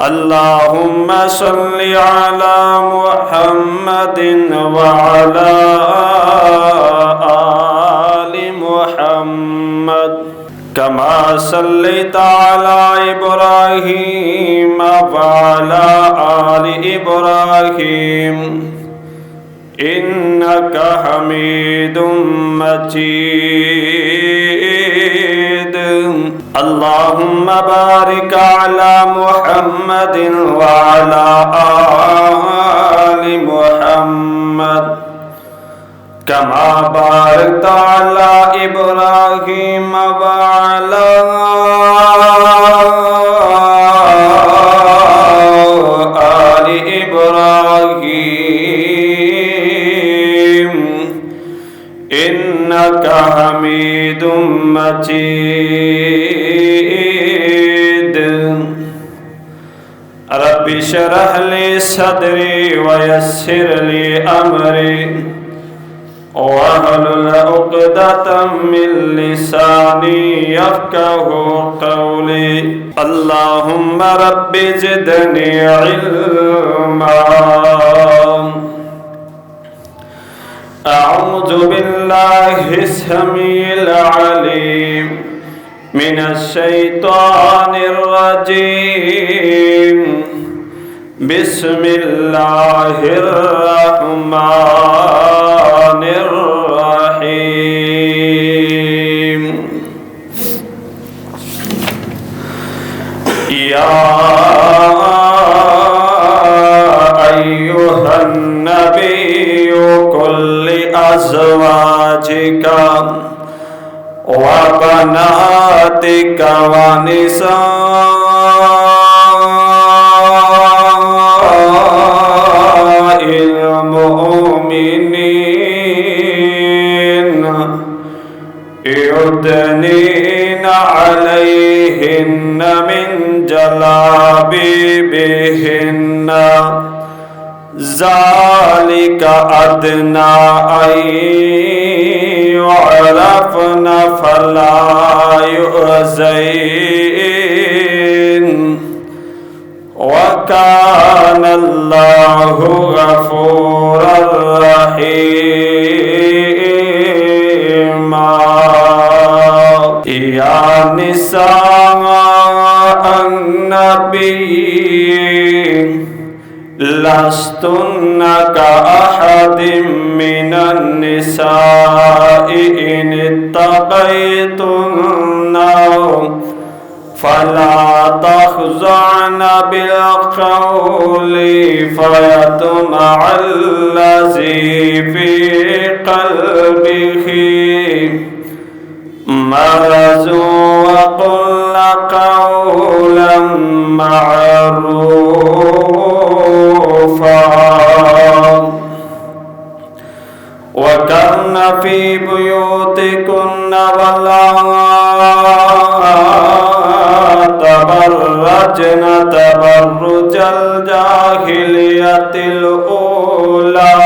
اللهم صل على محمد وعلى آل محمد كما صليت على إبراهيم وعلى آل إبراهيم إنك حميد مجيد اللهم بارك على محمد وعلى آل محمد كما باركت على إبراهيم وعلى آل إبراهيم إنك حميد مجيد رب اشرح لي صدري ويسر لي أمري واحلل عقدة من لساني يفقه قولي اللهم رب زدني علما أعوذ بالله السميع العليم من الشيطان الرجيم بسم الله الرحمن الرحيم يا أيها النبي قل لأزواجك وبناتك ونساء المؤمنين يدنين عليهن من جلابيبهن ذلك أدنى أن يعرفن فلا يؤذين وكان الله غفورا رحيما يا نساء النبي لستن كأحد من النساء إن اتقيتن فلا تخضعن بالقول فيطمع الذي في قلبه مرض وقل قولا معروفا وكرن في بيوتكن ولا تبرجن تبرج الجاهلية الأولى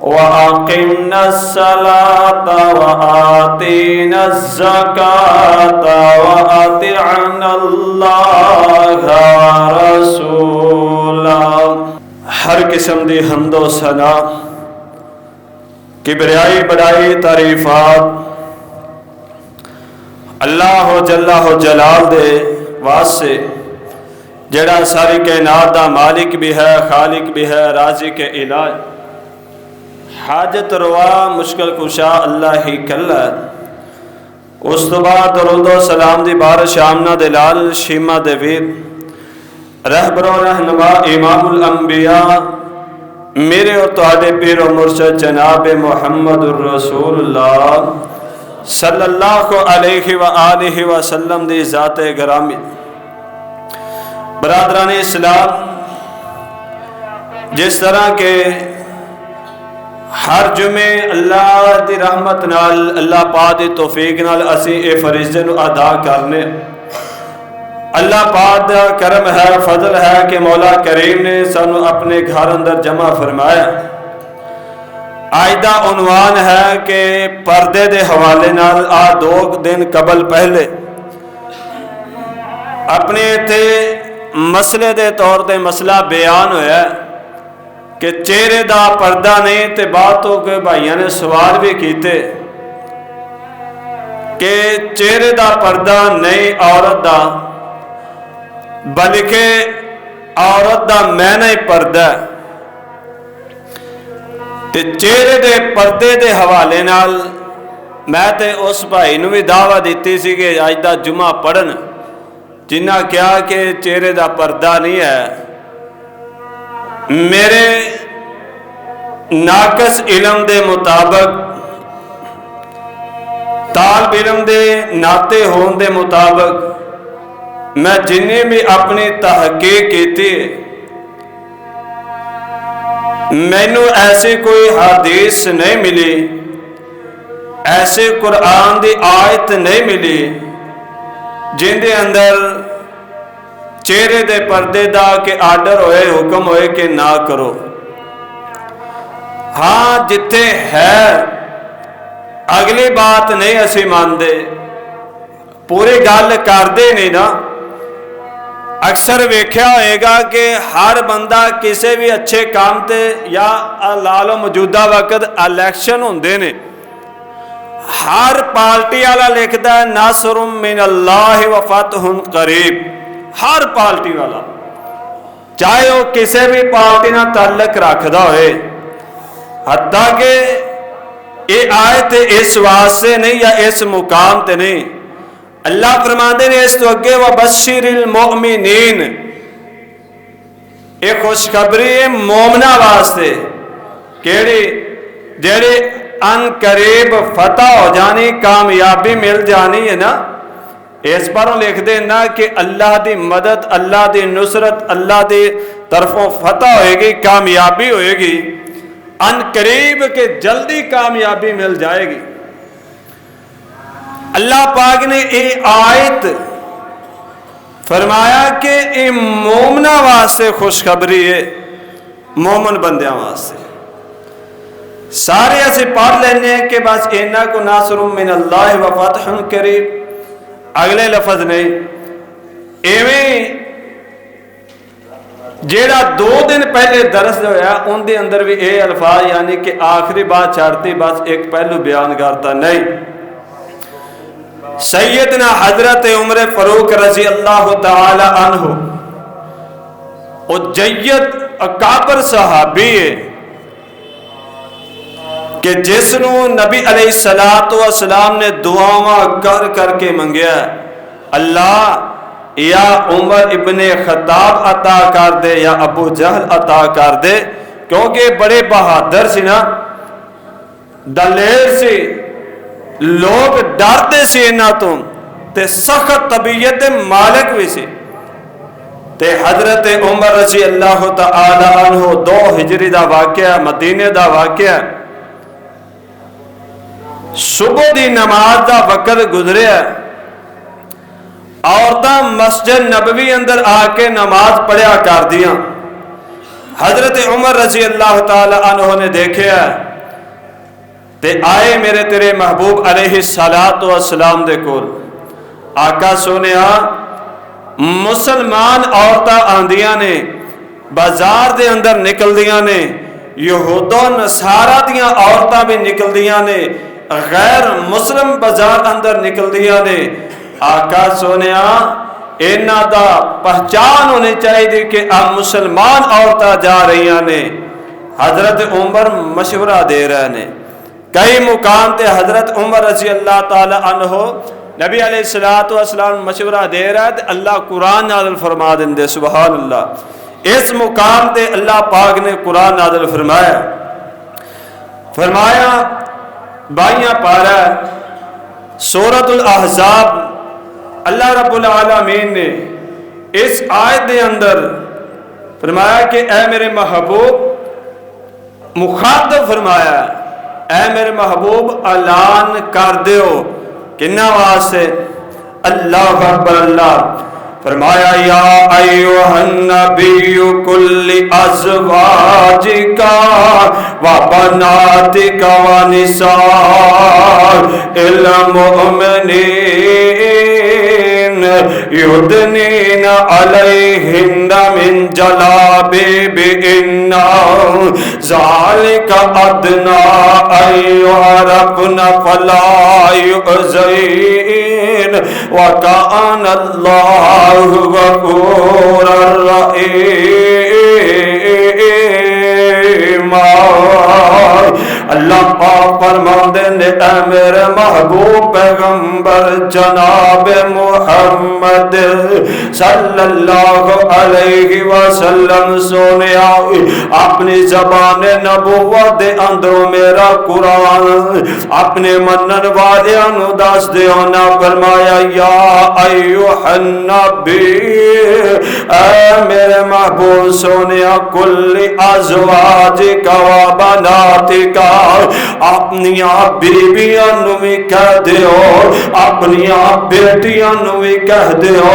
وأقمنا الصلاة وآتينا الزكاة وأطعنا الله ورسوله ہر قسم دی حمد و ثنا کبریائی بڑائی تعریفات اللہ جلہ جلال دے واسطے جڑا ساری کائنات دا مالک بھی ہے، خالق بھی ہے، رازق الہ، حاجت روا مشکل کشا اللہ ہی کلا۔ اس تو بعد درود و سلام دی بارش آمنہ دلال شیمہ دیوید رہبر و رہنما امام الانبیاء میرے اور تہاڈے پیر و مرشد جناب محمد الرسول اللہ صلی اللہ علیہ وآلہ وسلم دی ذات گرامی۔ برادران اسلام، جس طرح کے ہر جمعے اللہ دی رحمت نال، اللہ پاک دی توفیق نال اسی اے فریضے نو ادا کرنے، اللہ پاک دا کرم ہے، فضل ہے کہ مولا کریم نے سانو اپنے گھر اندر جمع فرمایا۔ آج دا عنوان ہے کہ پردے دے حوالے نال آ 2 دن قبل پہلے اپنے اتنے مسئلے دے طور تے مسئلہ بیان ہویا ہے کہ چہرے دا پردہ نہیں، تے بات ہو کے بھائیاں نے سوال بھی کیتے کہ چہرے دا پردہ نہیں عورت دا، بلکہ عورت دا معنی ہی پردہ ہے۔ تے چہرے دے پردے دے حوالے نال میں تے اس بھائی نو بھی دعویٰ دیتی سی کہ اج دا جمعہ پڑھن، جنہاں کیا کہ چہرے دا پردہ نہیں ہے۔ میرے ناقص علم دے مطابق، طالب علم دے ناتے ہون دے مطابق میں جنہیں بھی اپنی تحقیق کیتی مینو ایسی کوئی حدیث نہیں ملی، ایسے قرآن دی آیت نہیں ملی جن دے اندر چہرے دے پردے دا کہ آرڈر ہوئے، حکم ہوئے کہ نہ کرو۔ ہاں جتھے ہے اگلی بات نہیں اسی ماندے، پوری گل کردے نہیں نا۔ اکثر ویکھیا ہوئے گا کہ ہر بندہ کسی بھی اچھے کام تے یا لال و موجودہ وقت الیکشن ہوندے نے، ہر پارٹی والا لکھدا ہے ناصر من اللہ و فتح قریب، ہر پارٹی والا چاہے وہ کسی بھی پارٹی نہ تعلق رکھدا ہوئے۔ حتیٰ کہ یہ آیت اس واسطے نہیں یا اس مقام تے نہیں، اللہ فرماندے نے اس تو اگے وَبَشِّرِ الْمُؤْمِنِينَ، یہ خوشخبری ہے مومنہ واسطے، کیڑی جیڑے ان قریب فتح ہو جانی، کامیابی مل جانی ہے نا۔ اس پر لکھ دے نا کہ اللہ دی مدد، اللہ دی نصرت، اللہ دی طرفوں فتح ہوئے گی، کامیابی ہوئے گی، ان قریب کے جلدی کامیابی مل جائے گی۔ اللہ پاک نے یہ آیت فرمایا کہ یہ مومنہ واسطے خوشخبری ہے، مومن بندیاں واسطے۔ سارے اسے پڑھ لینے کہ بس اینا کو ناصر من اللہ و فتح قریب، اگلے لفظ نہیں۔ ایویں جیڑا 2 دن پہلے درس ہویا ان دے اندر بھی اے الفاظ یعنی کہ آخری بات چھاڑتی، بس ایک پہلو بیان کرتا نہیں۔ سیدنا حضرت عمر فاروق رضی اللہ تعالی عنہ وہ جید اکابر صحابی ہے کہ جس نو نبی علیہ السلام نے دعاواں کر کر کے منگیا، اللہ یا عمر ابن خطاب عطا کر دے یا ابو جہل عطا کر دے، کیونکہ بڑے بہادر سی نا، دلیر سی، لوگ ڈرتے سی انہاں تو، تے سخت طبیعت مالک بھی سی۔ تے حضرت عمر رضی اللہ تعالی عنہ 2 ہجری دا واقعہ، مدینے دا واقعہ، صبح دی نماز دا وقت گزریا، عورتاں مسجد نبوی اندر آ کے نماز پڑھیا کر دیاں۔ حضرت عمر رضی اللہ تعالی عنہ نے دیکھیا تے آئے میرے تیرے محبوب علیہ السلام دے کول، آقا سونیا مسلمان عورتاں آندیاں نے، بازار دے اندر نکل دیاں نے، یہود و نصارہ دیاں عورتاں بھی نکل دیاں نے، غیر مسلم بازار اندر نکل دیاں نے، آقا سونیا اینا دا پہچان ہونے چاہیے کہ آپ مسلمان عورتاں جا رہی نے۔ حضرت عمر مشورہ دے رہے نے، کئی مقام تے حضرت عمر رضی اللہ تعالی عنہ نبی علیہ السلام مشورہ دے رہا ہے، اللہ قرآن نازل فرما دے، سبحان اللہ۔ اس مقام تے اللہ پاک نے قرآن نازل فرمایا 22 پارہ سورۃ الاحزاب، اللہ رب العالمین نے اس آیت دے اندر فرمایا کہ اے میرے محبوب، مخاطب فرمایا اے میرے محبوب اعلان کر دیو، کنہ واسطے؟ اللہ اکبر، اللہ فرمایا یا ایھا النبی کل ازواجک و بناتک و نساء المؤمنین یدنین علیہن من جلابیبہن ذالک ادنی ان یعرفن فلا یؤذین وکان اللہ غفورا رحیما۔ اللہ پاک فرماندے نے اے میرے محبوب پیغمبر جناب محمد صلی اللہ علیہ وسلم سونیا اپنی زبان نبوت دے اندروں میرا قرآن اپنے منن والیاں نو دس دیو نا۔ فرمایا یا ایھا النبی اے میرے محبوب سونیا کل ازواجک و بناتک اپنی بیبیاں نو بھی کہہ دیو اپنی بیٹیاں نو بھی کہہ دیو۔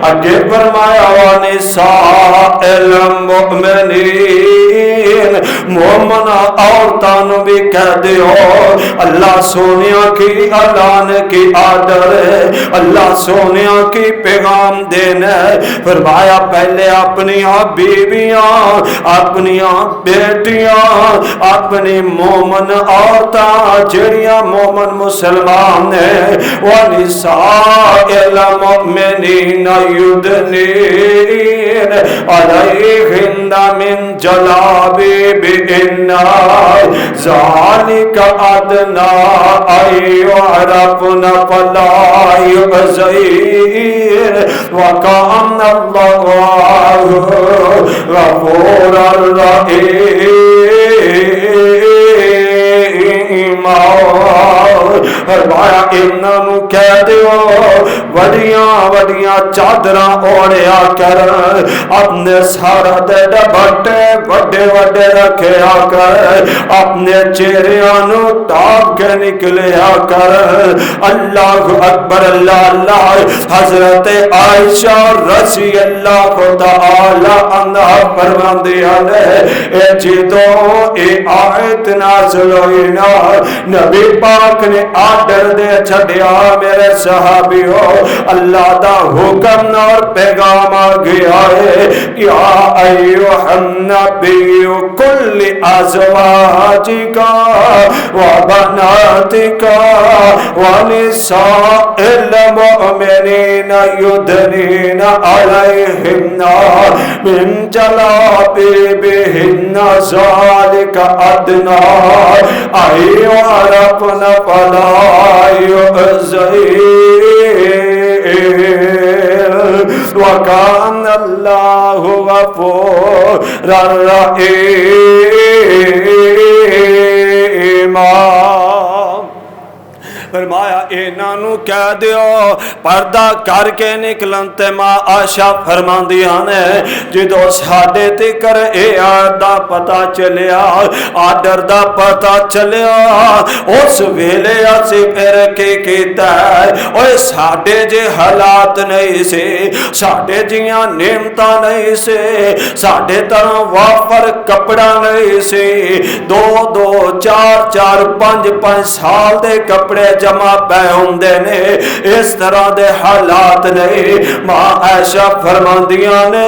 اگے فرمایا ونساء المؤمنین مومنہ عورتاں نو بھی کہہ دیو۔ اللہ سونیا کی اعلان کی آرڈر ہے، اللہ سونیا کی پیغام دینا ہے۔ فرمایا پہلے اپنی بیویاں اپنی بیٹیاں اپنی مومن عورتاں جڑیاں مومن مسلمان ہیں ونساء المؤمنین یدنین علیہن من جلابیبہن ذالک ادنی ان یعرفن فلا یؤذین وکان اللہ غفورا رحیما۔ فرمایا انہاں نو کہہ دیو وڈیاں وڈیاں چادراں اوڑیا کر اپنے سارا دے ڈبٹے وڈے وڈے رکھیا کر اپنے چہریاں نو ٹاپ کے نکلیا کر۔ اللہ اکبر اللہ اللہ۔ حضرت عائشہ رضی اللہ تعالی عنہا فرماندیاں نے اے جدوں اے آیت نازل ہوئی نا نبی پاک نے آرڈر دے چھڑیا میرے صحابیوں اللہ دا حکم اور پیغام آ گیا ہے یا ایھا النبی کل ازواجک و بناتک و نساء المؤمنین یدنین علیہن من جلابیبہن ذالک ادنی ان یعرفن فلا یؤذین وکان اللہ غفورا رحیما۔ فرمایا انہاں نو کہہ دیو پردہ کر کے نکلن تے ماں عائشہ فرماندیاں نے جدوں ساڈے تکر اے آیت دا پتہ چلیا آرڈر دا پتہ چلیا اس ویلے اسی پھر کے کیتا ہے اوے ساڈے جے حالات نہیں سے ساڈے جیاں نعمتاں نہیں سے ساڈے طرح وافر کپڑا نہیں سے دو دو چار چار پانچ پانچ سال دے کپڑے جمع پہ ہوندے نے اس طرح دے حالات نہیں۔ ماں عائشہ فرماندیاں نے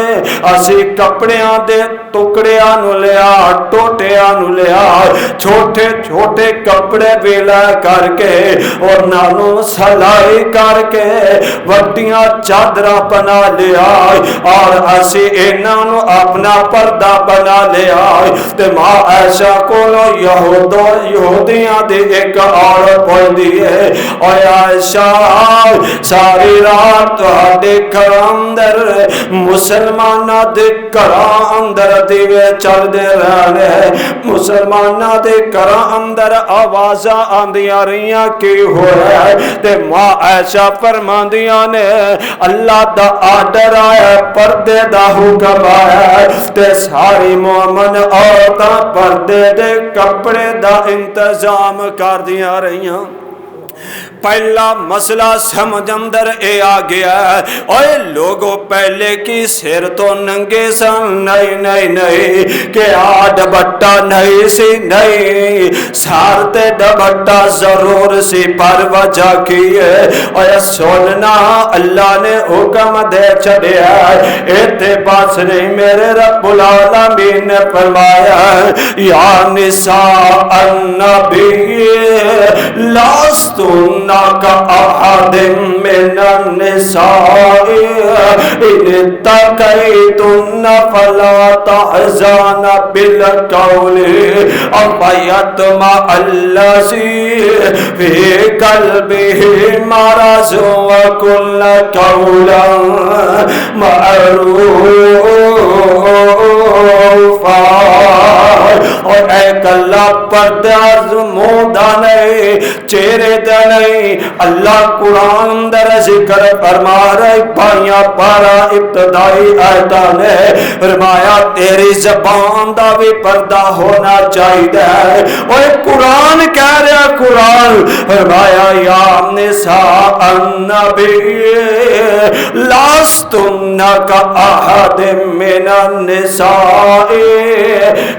اسی کپڑیاں دے ٹکڑیاں نو لیا ٹوٹیاں نو لیا چھوٹے چھوٹے کپڑے بھی لے کر کے اور نالوں سلائی کر کے وڈیاں چادراں بنا لیا اور اسی انہاں نو اپنا پردہ بنا لیا۔ تے ماں عائشہ کولو یہودیاں دی ایک عورت پوندی ہے اور عائشہ ساری رات تہاڈے گھر اندر مسلماناں دے گھر اندر دیوے چل دے رہنے مسلماناں دے گھر اندر آوازاں آندیاں رہیاں کی ہویا ہے تے ماں عائشہ فرماندیاں نے اللہ دا آرڈر آیا پردے دا حکم آیا تے ساری مومن عورتاں پردے دے کپڑے دا انتظام کر دیاں رہیاں۔ پہلا مسئلہ سمجھ اندر اے آ گیا ہے، اوے لوگوں پہلے کی سر تو ننگے سن، نہیں نہیں نہیں کہ ڈبٹا نہیں سی، نہیں سارتے ڈبٹا ضرور سی، پر وجہ کی ہے اوے سننا اللہ نے حکم دے چھڑیا ہے، ایتے پاس نہیں میرے رب العالمین نے فرمایا یا نساء النبی لستن کأحد من النساء ان اتقیتن فلا تحزن بالقول فیطمع الذی فی قلبہ مرض وقلن قولا معروفا۔ اور اے کلا پرداز مودا نہیں، چہرے دا نہیں، اللہ قرآن در ذکر فرما رہے بھائیاں پارا ابتدائی آیتہ نے فرمایا تیری زبان دا بھی پردہ ہونا چاہیے، اور قرآن کہہ رہا قرآن فرمایا یا نساء النبی لستن کأحد من النساء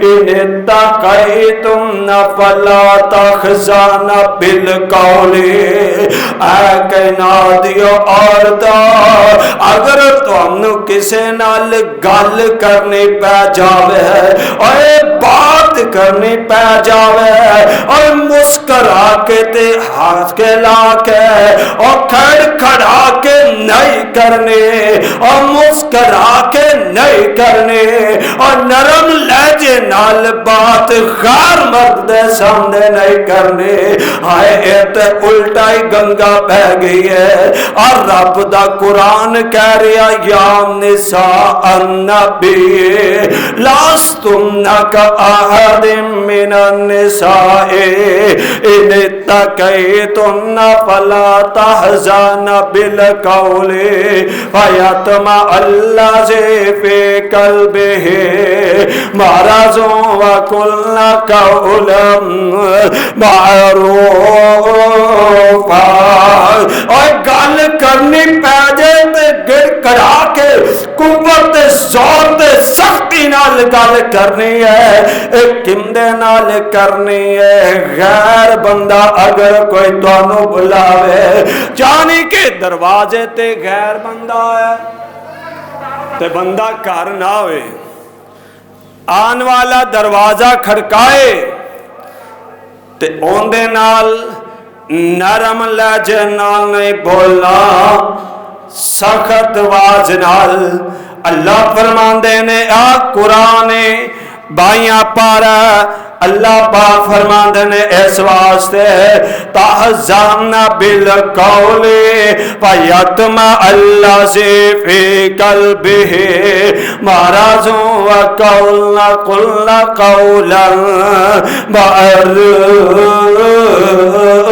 ان اتقیتن فلا تخزن بالقول۔ اے کائناتیو عورتاں اگر تانوں کسے نال گل کرنی پہ جاوے اور بات کرنی پہ جاوے اور مسکرا کے تے ہاتھ کے لا کے اور کھڑ کھڑا کے نہیں کرنے اور مسکرا کے نہیں کرنے اور نرم لہجے نال بات غیر مرد دے سامنے نہیں کرنے، ہائے ایت الٹا ہی گنگا بہ گئی ہے۔ اور رب دا قرآن کہہ رہا یا نساء النبی لستن کأحد من النساء ان اتقیتن فلا تحزن بالقول فیطمع الذی فی قلبہ مرض وقلن قولا معروفا۔ اور گل کرنی پہ جائے تے گر کڑا کے قوت زور تے سختی نال گل کرنی ہے، کمدے نال کرنی ہے، غیر بندہ اگر کوئی تانوں بلاوے جانی کہ دروازے تے غیر بندہ ہے تے بندہ گھر نہ ہوئے، آن والا دروازہ کھڑکائے تے اوندے نال نرم لہجے نال نہیں بولنا، سخت آواز نال۔ اللہ فرماندے نے آ قرآن بائیاں پارا اللہ پاک فرماندے نے اس واسطے تحزن بالقول فیطمع الذی فی قلبہ مرض وقلن قولا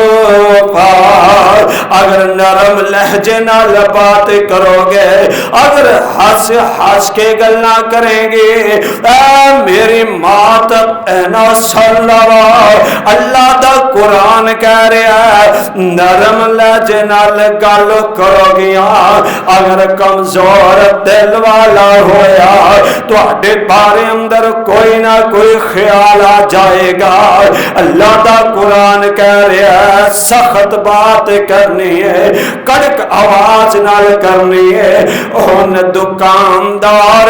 معروفا۔ اگر نرم لہجے نال بات کرو گے، اگر ہنس ہنس کے گلاں کریں گے، اے میری مات اینا اللہ دا قرآن کہہ رہا ہے نرم لہجے نال گل کرو گیا، اگر کمزور دل والا ہویا تو اڈے بارے اندر کوئی نہ کوئی خیال آ جائے گا۔ اللہ دا قرآن کہہ رہا ہے سخت بات کرنی ہے، کڑک آواز نال کرنی ہے۔ ان دکاندار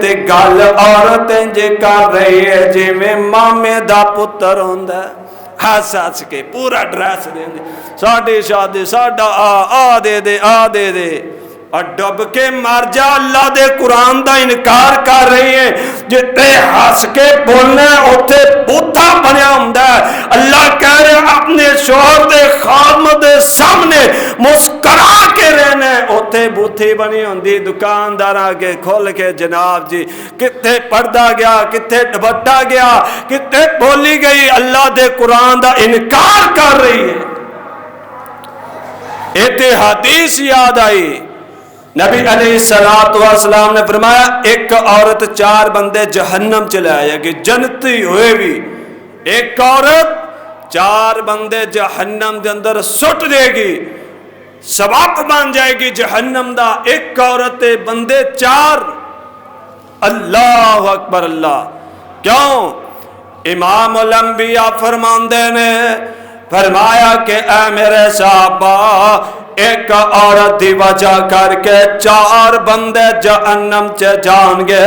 تے گل عورتیں جے کر رہی ہے جی میں مامے دا پتر ہوندا ہس ہس کے پورا ڈریس دے ساڈی شادی ساڈا آ دے دے آ دے دے، اور ڈب کے مر جا۔ اللہ دے قرآن دا انکار کر رہی ہے، جتے ہس کے بولنا اوتھے بوتھا بنیا ہوندا ہے۔ اللہ کہہ رہے اپنے شوہر دے خادم دے سامنے مسکرا کے رہنا، اوتھے بوتھی بنی ہوندی۔ دکاندار آگے کھول کے جناب جی کتے پردہ گیا، کتے ڈبٹا گیا، کتے بولی گئی، اللہ دے قرآن دا انکار کر رہی ہے۔ ایتے حدیث یاد آئی، نبی علیہ السلام نے فرمایا ایک عورت 4 بندے جہنم چلے آئے گی، جنتی ہوئے بھی۔ ایک عورت 4 بندے جہنم دے اندر سٹ دے گی، سبب بن جائے گی جہنم دا، ایک عورت بندے 4۔ اللہ اکبر اللہ۔ کیوں؟ امام الانبیاء فرماندے نے فرمایا کہ اے میرے صحابہ، ایک عورت دی وجہ کر کے 4 بندے جہنم چ جان گے۔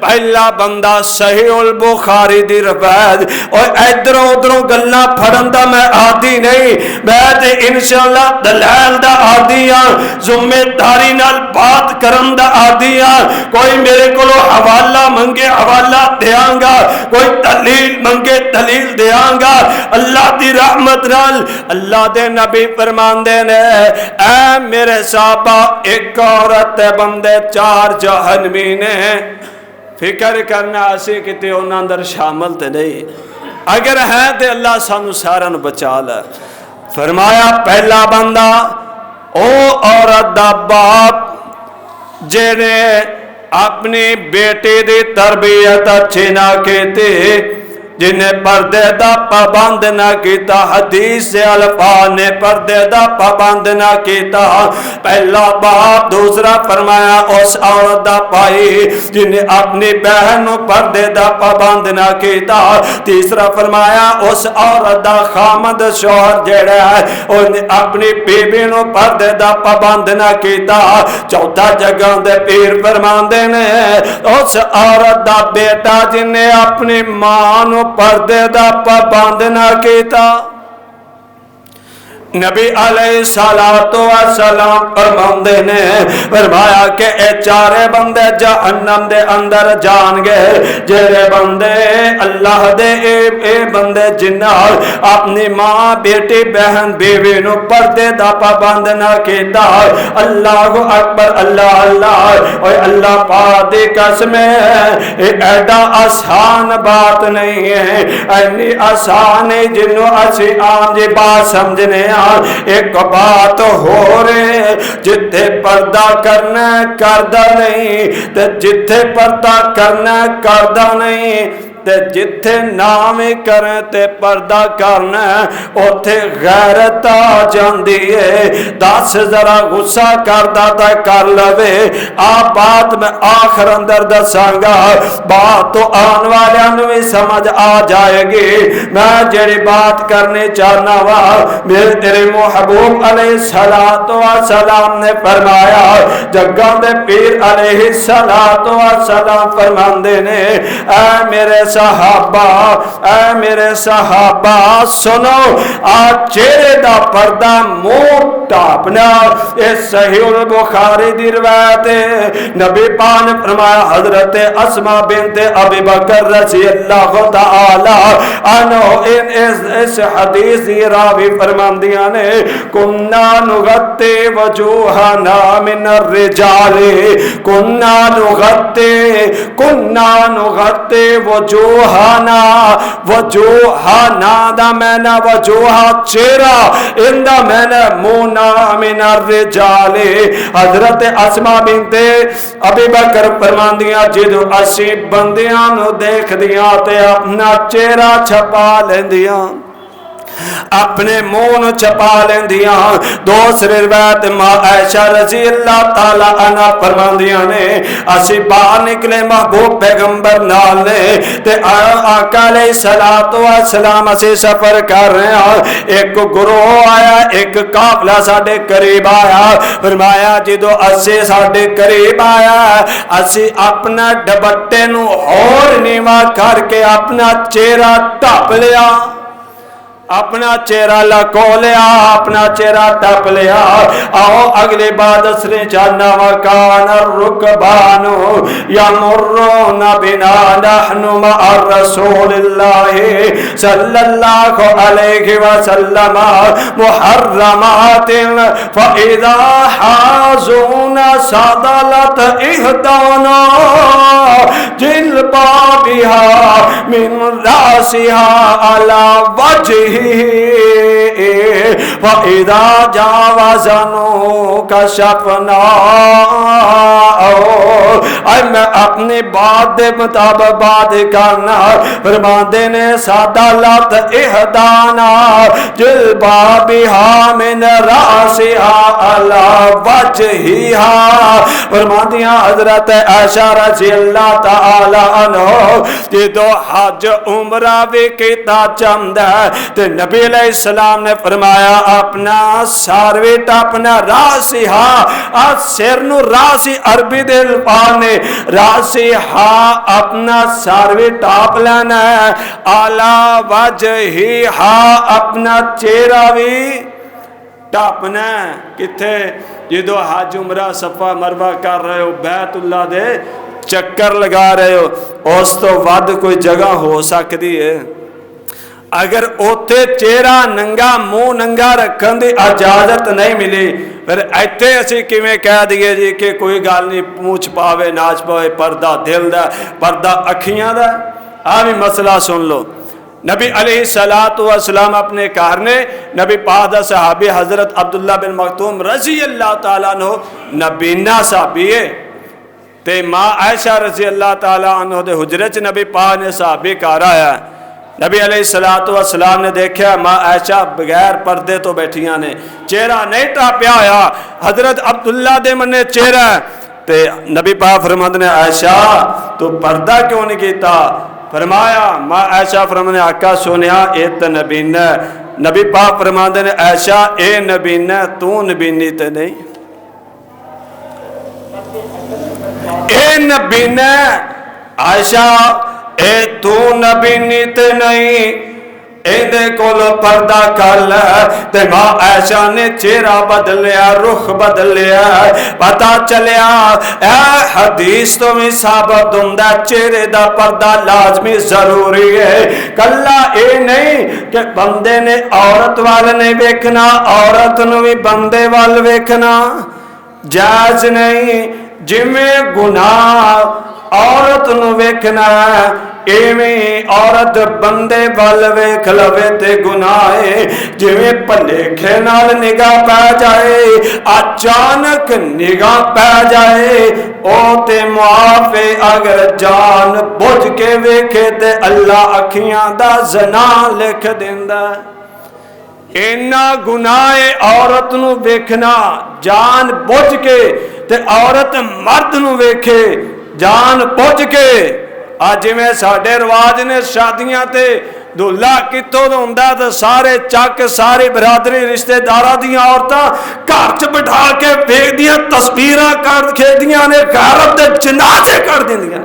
پہلا بندہ صحیح البخاری دی روایت، اور ادھروں ادھروں گلاں پھڑن دا میں عادی نہیں، میں تے انشاءاللہ دلائل دا عادی ہاں، ذمہ داری نال بات کرن دا عادی ہاں۔ کوئی میرے کولو حوالہ منگے حوالہ دیاں گا، کوئی دلیل منگے دلیل دیاں گا۔ اللہ دی رحمت نال اللہ دے نبی فرماندے نے اے میرے صحابہ، ایک عورت بندے 4 جہنمی نے۔ فکر کرنا اسی کتے انہاں اندر شامل تے نہیں، اگر ہے تے اللہ سانو سارا نو بچا لے۔ فرمایا پہلا بندہ او عورت دا باپ جنے اپنی بیٹی دی تربیت اچھی نہ کیتی، جنہیں پردے دا پابند نہ کیتا، حدیث سے الفاظ نے پردے دا پابند نہ کیتا۔ پہلا باپ۔ دوسرا فرمایا اس عورت دا بھائی جنہیں اپنی بہن نو پردے دا پابند نہ کیتا۔ تیسرا فرمایا اس عورت دا خامد شوہر جڑا ہے انہیں اپنی بیوی نو پردے دا پابند نہ کیتا۔ چوتھا جگہ دے پیر فرماندے نے اس عورت دا بیٹا جنہیں اپنی ماں نو پردے دا پابند نہ کیتا۔ نبی علیہ السلام فرماندے نے فرمایا کہ اے 4 بندے جہنم دے اندر جان گے، جڑے بندے اللہ دے اے بندے جنہاں اپنی ماں بیٹی بہن بیوی نو پردے دا پابند نہ کیتا۔ اللہ اکبر اللہ اللہ۔ اور اللہ پاک دی قسم اے ایڈا آسان بات نہیں ہے، اینی آسان ہے جنوں اسی عام جی بات سمجھنے ایک بات ہو رہے جتھے پردہ کرنا کردہ نہیں، تے جتھے پردہ کرنا کردہ نہیں، تے جتھے نام کریں تے پردہ کرنا اوتھے غیرت آ جاندی ہے۔ 10 ذرا غصہ کردہ تے کر لوے۔ آپ بات میں آخر اندر دساں گا، بات تو آن والیاں نو بھی سمجھ آ جائے گی۔ میں جڑی بات کرنے چاہنا وا، میرے تیرے محبوب علیہ السلام نے فرمایا، جگہ دے پیر علیہ السلام فرماندے نے اے میرے صحابہ، اے میرے صحابہ سنو، آج چہرے دا پردہ منہ ٹاپنا۔ اس صحیح البخاری دی روایت نبی پاک نے فرمایا، حضرت اسماء بنت ابی بکر رضی اللہ تعالی عنہ اس حدیث دی راوی فرماندیاں نے کننا نغطی وجوہنا من الرجال، کننا نغطی وجوہنا، وجوہنا دا میں نے وجوہ چہرہ، ان دا میں نے مونا من الرجال۔ حضرت اسماء بنت ابی بکر فرماندیاں جدو اسی بندیاں نو دیکھ دیاں تے اپنا چہرہ چھپا لیندیاں، اپنے منہ چھپا لیندیاں۔ دوسری روایت ماں عائشہ رضی اللہ تعالی عنہ فرماندیاں نے اسی باہر نکلے محبوب پیغمبر نال نے تے آقا علیہ السلام اسی سفر کر رہے ہیں، ایک گروہ آیا، ایک قافلہ ساڈے قریب آیا۔ فرمایا جدو اسی ساڈے قریب آیا اسی اپنا ڈبٹے نو اور نیواں کر کے اپنا چہرہ ٹپ لیا، اپنا چہرہ لکو لیا، اپنا چہرہ ٹپ لیا۔ آؤ اگلی بات دسنے چاہنا، وکان الرکبان یمرون بنا نحن مع رسول اللہ صلی اللہ علیہ وسلم محرمات فاذا حازون صدلت احدانا جلبابها من راسها على وجه وَإِذَا جَاوَزَنُوا كَشَفْنَا اے میں اپنی بات دے مطابق بات کرنا فرماندے نے سادہ لات احدانا جلبابها من راسها على وجهها فرماندیاں حضرت عائشہ رضی اللہ تعالی عنہ جدو حج عمرہ بھی کیتا چند ہے تو نبی علیہ السلام نے فرمایا اپنا سارویٹ اپنا راسی ہاں سر نو راسی عربی دے الفاظ نے راسی ہاں اپنا سارویٹ آپ لینا ہے اعلی وجہ ہی ہاں اپنا چہرہ بھی ٹاپنا ہے کتھے جدو حج عمرہ صفا مروہ کر رہے ہو بیت اللہ دے چکر لگا رہے ہو اس تو ود کوئی جگہ ہو سکتی ہے اگر اوتے چہرہ ننگا منہ ننگا رکھن دی اجازت نہیں ملی پھر ایتھے اسی کیویں کہہ دیے جی کہ کوئی گل نہیں پوچھ پاوے ناچ پاوے پردہ دل دا پردہ اکھیاں دا بھی مسئلہ سن لو نبی علیہ السلام اپنے گھر نے نبی پاک دا صحابی حضرت عبداللہ بن مکتوم رضی اللہ تعالیٰ عنہ نبینا صحابی ہے تے ماں عائشہ رضی اللہ تعالیٰ عنہ دے حجرے چ نبی پاک نے صحابی کار آیا نبی علیہ السلام نے دیکھا ماں عائشہ بغیر پردے تو بیٹھیاں نے چہرہ نہیں ٹاپیا ہویا حضرت عبداللہ دے من چہرہ تے نبی پاک فرماندے نے عائشہ تو پردہ کیوں نہیں کیتا فرمایا ماں عائشہ فرمانے آقا سونیا اے تے نبینا نبی پاک فرماندے نے عائشہ اے نبینا تو نبینی تے نہیں اے نبینا عائشہ اے تو نبینی تے نہیں ایندے کولو پردہ کر لے تے ماں عائشہ نے چہرہ بدلیا رخ بدلیا پتا چلیا اے حدیث تو میں ثابت ہوندا چہرے دا پردہ لازمی ضروری ہے کلا اے نہیں کہ بندے نے عورت وال نہیں ویکھنا عورت نو بھی بندے وال ویکھنا جائز نہیں جویں گناہ عورت نو ویکھنا ایویں عورت بندے وال ویکھ لوے تے گناہ ہے جویں بھلیکھے نال نگاہ پہ جائے اچانک نگاہ پہ جائے او تے معاف ہے اگر جان بوجھ کے ویکھے تے اللہ اکھیاں دا زنا لکھ دیندا اینا گناہ عورت نو ویکھنا جان بوجھ کے تے عورت مرد نو ویکھے جان بوجھ کے آج میں ساڑھے رواج نے شادیاں تے دولہ کتوں ہوندا تے سارے چاک ساری برادری رشتہ دارہ دیاں عورتاں گھر چ بٹھا کے ویکھ دیاں تصویراں کر کھیدیاں نے غیرت دے جنازے کر دیندیاں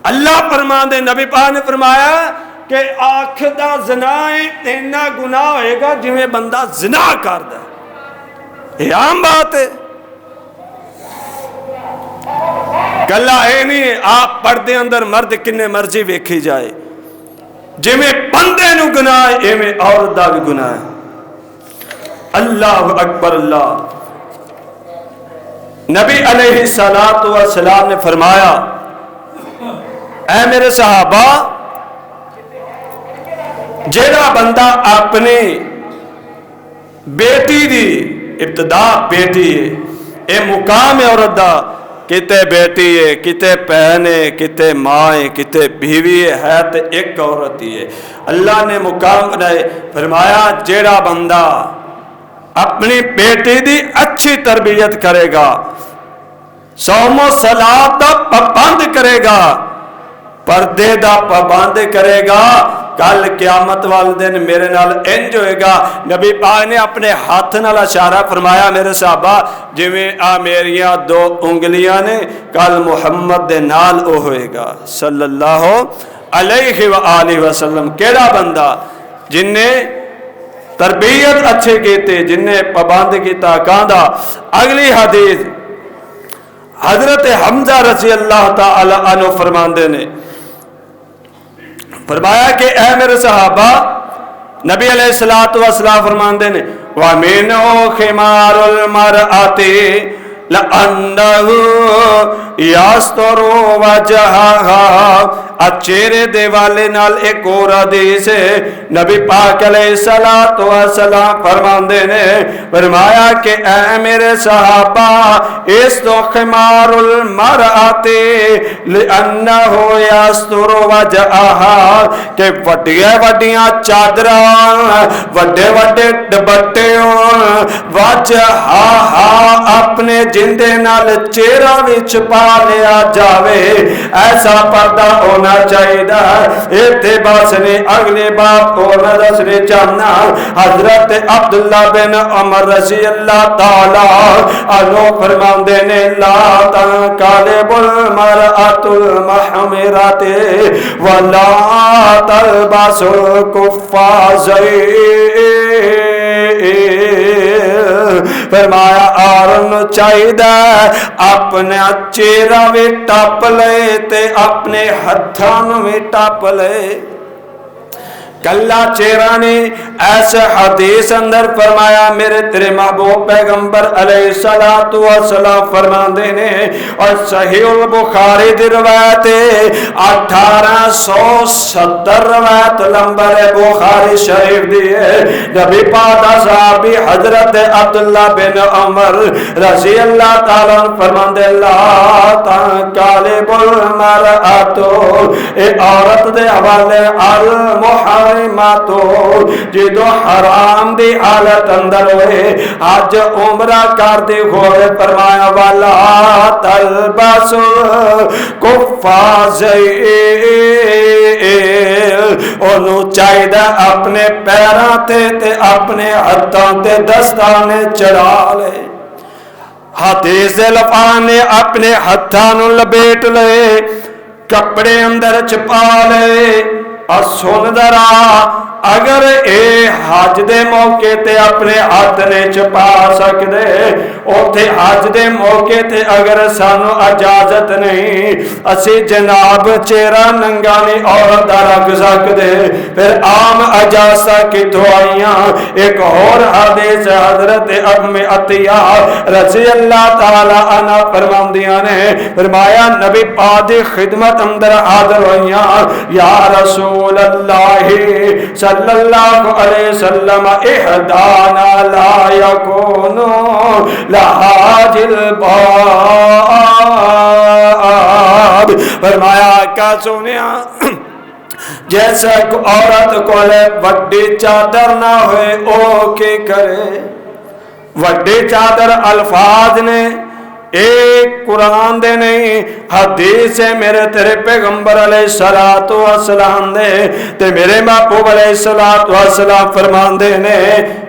اللہ فرماندے نبی پاک نے فرمایا کہ آنکھ دا زنا اتنا گناہ ہوئے گا جویں بندہ زنا کردا یہ عام بات ہے گلا ہے نہیں آپ پردے اندر مرد کنے مرضی ویکھی جائے جویں بندے نو گناہ ہے ایویں عورت دا بھی گناہ ہے اللہ اکبر اللہ نبی علیہ السلام نے فرمایا اے میرے صحابہ جیڑا بندہ اپنی بیٹی دی ابتدا بیٹی ہے اے مقام ہے عورت دا کتے بیٹی ہے کتے بہن ہے کتے ماں ہے کتے بیوی ہے تو ایک عورت ہی ہے اللہ نے مقام بنائے فرمایا جیڑا بندہ اپنی بیٹی دی اچھی تربیت کرے گا صوم و صلاۃ دا پابند کرے گا پردے دا پابند کرے گا کل قیامت والے دن میرے نال انج ہوئے گا نبی پاک نے اپنے ہاتھ نال اشارہ فرمایا میرے صحابہ جویں آ میریاں دو انگلیاں نے کل محمد دے نال او ہوئے گا صلی اللہ علیہ وآلہ وسلم کیڑا بندہ جن نے تربیت اچھے کیتے جن نے پابند کیتا کاندا اگلی حدیث حضرت حمزہ رضی اللہ تعالی عنہ فرماندے نے فرمایا کہ اے میرے صحابہ نبی علیہ السلام فرماندے نے وَمِنْهُ خِمَارُ الْمَرْأَةِ لَأَنَّهُ یسترو وجہہا چہرے دے والے نال ایک اور حدیث ہے نبی پاک علیہ الصلوۃ والسلام فرماندے نے فرمایا کہ اے میرے صحابہ اس تو خمار المرأۃ لأنہ یستر وجہہا کہ وڈیاں وڈیاں چادراں وڈے وڈے دوپٹے وجہہا اپنے جندے نال چہرہ وچ پا لیا جاوے ایسا پردہ ہونا چاہیے۔ اتباس نے اگلے باب کو دسنے چاہنا حضرت عبداللہ بن عمر رضی اللہ تعالی عنہ فرماندے نے لا تنقلب المرأة المحمرات ولا تلبس القفازين فرمایا آرن چاہیدہ اپنے چہرہ بھی ٹاپ لے تے اپنے ہتھان بھی ٹاپ لے کلا چہرہ نے ایسے حدیث اندر فرمایا میرے تیرے محبوب پیغمبر علیہ الصلوۃ والسلام فرماندے نے اور صحیح البخاری دی روایت 1870 روایت نمبر بخاری شریف دی ہے نبی پاک صحابی حضرت عبداللہ بن عمر رضی اللہ تعالیٰ فرماندے لا تنقلب المرأۃ اے عورت دے حوالے المحرم ماتو جدو حرام دی حالت اندر ہوئے آج عمرہ کر دی ہوئے فرمایا والا تلبس کفازین انہوں چاہیدہ اپنے پیران تے اپنے ہتھاں تے دستانے چڑھا لے حدیث لفانے اپنے ہتھاں لبیٹ لے کپڑے اندر چھپا لے اور سن درا اگر اے حج دے موقع تے اپنے ہاتھ نے چھپا سکدے اوتھے حج دے موقع تے اگر سانو اجازت نہیں اسی جناب چہرہ ننگا نہیں عورت دا رکھ سکدے پھر عام اجازت کتھوں آئیاں ایک اور حدیث حضرت ام عطیہ رضی اللہ تعالی عنہ فرماندیاں نے فرمایا نبی پاک دی خدمت اندر حاضر ہوئیاں یا رسول اللہ صلی اللہ علیہ وسلم احدانا لا یکون لہا جلباب فرمایا کیا سنیا جیسا عورت کو لے وڈی چادر نہ ہوئے او کی کرے وڈی چادر الفاظ نے ایک قرآن دے نہیں حدیث ہے میرے تیرے پیغمبر علیہ الصلوۃ والسلام دے تے میرے محبوب علیہ الصلوۃ والسلام فرمان دے نے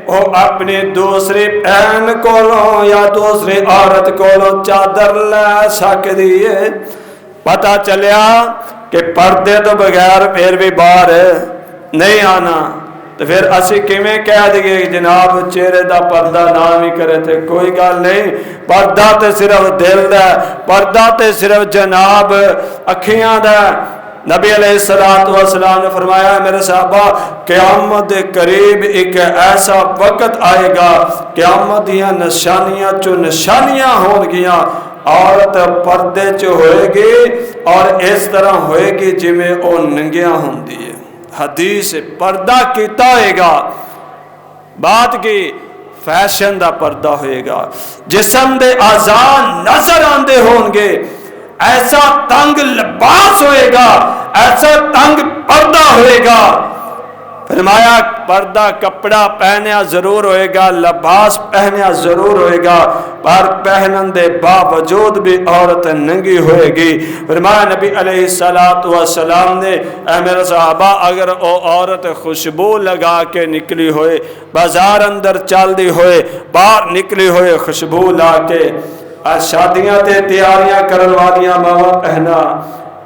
او اپنی دوسری بہن کولوں یا دوسری عورت کولوں چادر لے سکدی ہے پتہ چلیا کہ پردے تو بغیر پھر بھی باہر نہیں آنا تو پھر اسی کیویں کہہ دیئے جناب چہرے دا پردہ نہ بھی کرے تھے کوئی گل نہیں پردہ تے صرف دل دا پردہ تے صرف جناب اکھیاں دا نبی علیہ الصلوۃ والسلام نے فرمایا میرے صحابہ قیامت قریب ایک ایسا وقت آئے گا قیامت دیاں نشانیاں چو نشانیاں ہون گیاں عورت پردے چ ہوئے گی اور اس طرح ہوئے گی جی میں او ننگیاں ہوندی ہے حدیث پردہ کیتا ہوئے گا بات کی فیشن دا پردہ ہوئے گا جسم دے آزان نظر آندے ہون گے ایسا تنگ لباس ہوئے گا ایسا تنگ پردہ ہوئے گا فرمایا پردہ کپڑا پہنیا ضرور ہوئے گا لباس پہنیا ضرور ہوئے گا پر پہنن دے باوجود بھی عورت ننگی ہوئے گی فرمایا نبی علیہ الصلوۃ والسلام نے اے میرے صحابہ اگر او عورت خوشبو لگا کے نکلی ہوئے بازار اندر چل دی ہوئے باہر نکلی ہوئے خوشبو لا کے شادیاں تے تیاریاں کرن والیاں ماوا پہنا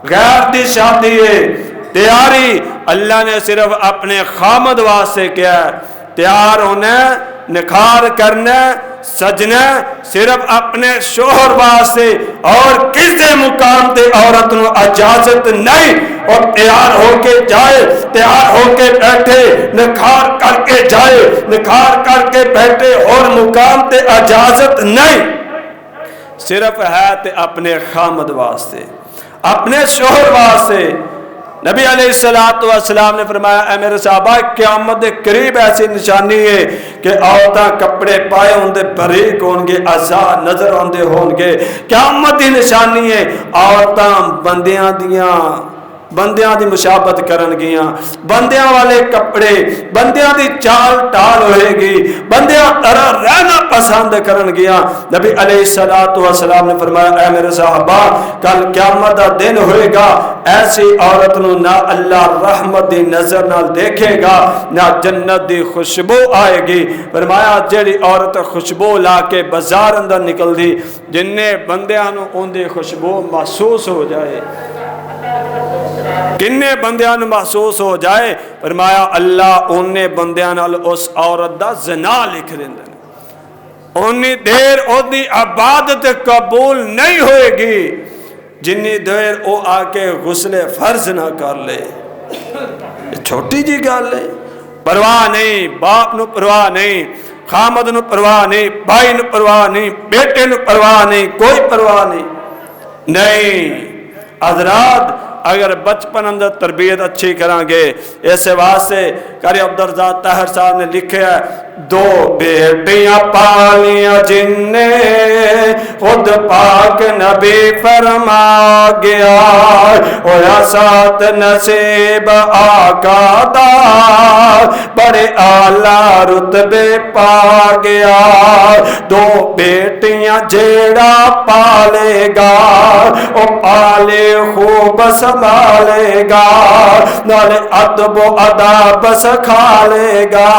غیر دی شادی ہے تیاری اللہ نے صرف اپنے خامد واسطے کیا ہے تیار ہونا نکھار کرنا سجنا صرف اپنے شوہر واسطے اور کسی مقام تے عورت نو اجازت نہیں اور تیار ہو کے جائے تیار ہو کے بیٹھے نکھار کر کے جائے نکھار کر کے بیٹھے اور مقام تے اجازت نہیں صرف ہے تے اپنے خامد واسطے، اپنے شوہر واسطے۔ نبی علیہ السلام نے فرمایا اے میرے صحابہ قیامت دے قریب ایسی نشانی ہے کہ عورتاں کپڑے پائے ہوندے باریک ہون گے، اعضاء نظر آندے ہون گے۔ قیامت دی نشانی ہے عورتاں بندیاں دی مشابہت کرن گیاں، بندیاں والے کپڑے، بندیاں دی چال ٹال ہوئے گی، بندیاں طرح رہنا پسند کرن گیاں۔ نبی علیہ السلام نے فرمایا اے میرے صحابہ کل قیامت دا دن ہوئے گا، ایسی عورت نو نہ اللہ رحمت دی نظر نال دیکھے گا، نہ جنت دی خوشبو آئے گی۔ فرمایا جیڑی عورت خوشبو لا کے بازار اندر نکل دی، جن نے بندیاں نو ان دی خوشبو محسوس ہو جائے، کنے بندیاں نو محسوس ہو جائے، فرمایا اللہ انہیں بندیاں نال اس عورت دا زنا لکھ دیندا ہے۔ انی دیر اودی عبادت قبول نہیں ہوئے گی جنی دیر او آ کے غسل فرض نہ کر لے۔ چھوٹی جی گل ہے، پرواہ نہیں، باپ نو پرواہ نہیں، خامد نو پرواہ نہیں، بھائی نو پرواہ نہیں، بیٹے نو پرواہ نہیں، کوئی پرواہ نہیں۔ حضرات اگر بچپن اندر تربیت اچھی کریں گے، ایسے واسطے قاری عبدالرزاق طاہر صاحب نے لکھے ہے دو بیٹیاں پالیاں جن نے خود پاک نبی فرما گیا، ہویا سات نصیب آقا دا بڑے اعلیٰ رتبے پا گیا۔ دو بیٹیاں جیڑا پالے گا او پالے خوب سنبھالے گا، نالے ادب و اداب سکھا لے گا،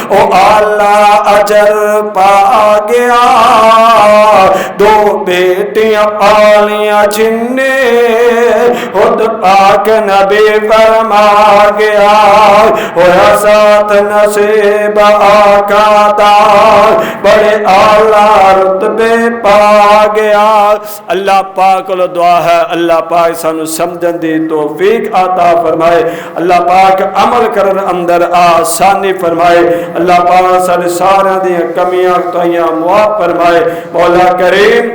او اللہ اجر پا گیا۔ دو بیٹیاں پالیاں جن نے خود پاک نبی فرما گیا، ہویا سات نصیب آقا دا بڑے اعلیٰ رتبے پا گیا۔ اللہ پاک کو دعا ہے اللہ پاک سانو سمجھن دی توفیق عطا فرمائے، اللہ پاک عمل کرن اندر آسانی فرمائے، اللہ پاک سارے سارے دی کمیاں کوتاہیاں معاف فرمائے۔ مولا کریم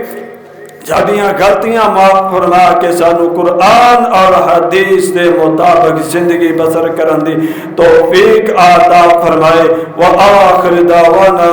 جہاں غلطیاں معاف فرما کے سانو قرآن اور حدیث کے مطابق زندگی بسر کرن دی توفیق عطا فرمائے۔ وآخر دعوانا